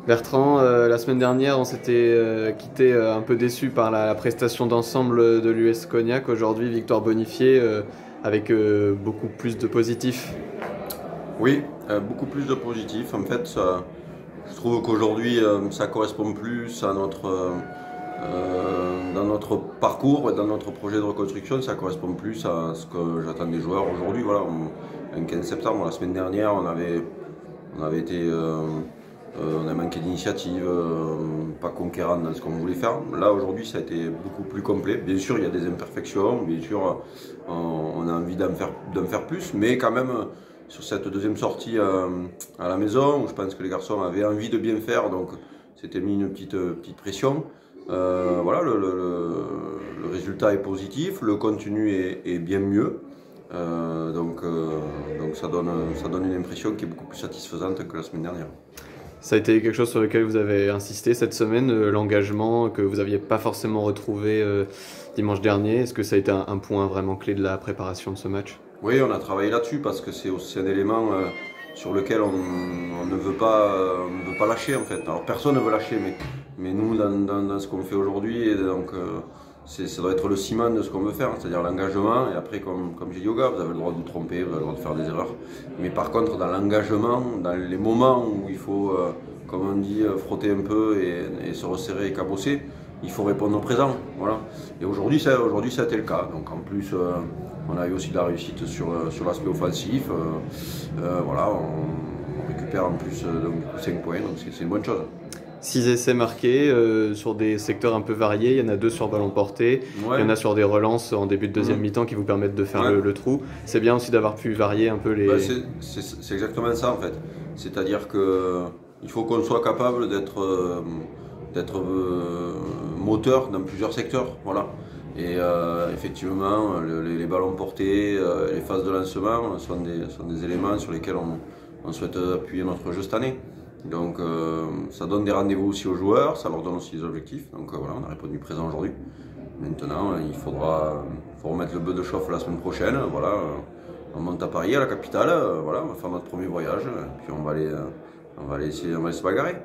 Bertrand, la semaine dernière, on s'était quitté un peu déçu par la prestation d'ensemble de l'US Cognac. Aujourd'hui, victoire bonifiée avec beaucoup plus de positifs. Oui, beaucoup plus de positifs. En fait, je trouve qu'aujourd'hui, ça correspond plus à dans notre parcours et dans notre projet de reconstruction, ça correspond plus à ce que j'attends des joueurs aujourd'hui. Voilà, un 15 septembre, la semaine dernière, on avait été, on a manqué d'initiative, pas conquérant dans ce qu'on voulait faire. Là, aujourd'hui, ça a été beaucoup plus complet. Bien sûr, il y a des imperfections, bien sûr, on a envie d'en faire plus, mais quand même, sur cette deuxième sortie à la maison, où je pense que les garçons avaient envie de bien faire, donc c'était mis une petite pression. Voilà, le résultat est positif, le contenu est bien mieux. Donc ça donne une impression qui est beaucoup plus satisfaisante que la semaine dernière. Ça a été quelque chose sur lequel vous avez insisté cette semaine, l'engagement que vous n'aviez pas forcément retrouvé dimanche dernier. Est-ce que ça a été un point vraiment clé de la préparation de ce match? Oui, on a travaillé là-dessus parce que c'est aussi un élément sur lequel on ne veut pas lâcher en fait. Alors personne ne veut lâcher, mais nous dans ce qu'on fait aujourd'hui, et donc ça doit être le ciment de ce qu'on veut faire, c'est-à-dire l'engagement. Et après, comme j'ai dit au gars, vous avez le droit de vous tromper, vous avez le droit de faire des erreurs. Mais par contre, dans l'engagement, dans les moments où il faut, comme on dit, frotter un peu et se resserrer et cabosser, il faut répondre au présent. Voilà. Et aujourd'hui, ça a été le cas. Donc en plus, on a eu aussi de la réussite sur l'aspect offensif. Voilà, on récupère en plus 5 points, donc c'est une bonne chose. 6 essais marqués sur des secteurs un peu variés. Il y en a 2 sur ballon porté. Ouais. Il y en a sur des relances en début de deuxième mi-temps qui vous permettent de faire le trou. C'est bien aussi d'avoir pu varier un peu les... Bah, c'est exactement ça en fait. C'est-à-dire qu'il faut qu'on soit capable d'être moteur dans plusieurs secteurs. Voilà. Et effectivement, les ballons portés, les phases de lancement sont des éléments sur lesquels on souhaite appuyer notre jeu cette année. Donc ça donne des rendez-vous aussi aux joueurs, ça leur donne aussi des objectifs. Donc voilà, on a répondu présent aujourd'hui. Maintenant, il faut remettre le bœuf de chauffe la semaine prochaine. Voilà, on monte à Paris, à la capitale. Voilà, on va faire notre premier voyage. Puis on va aller se bagarrer.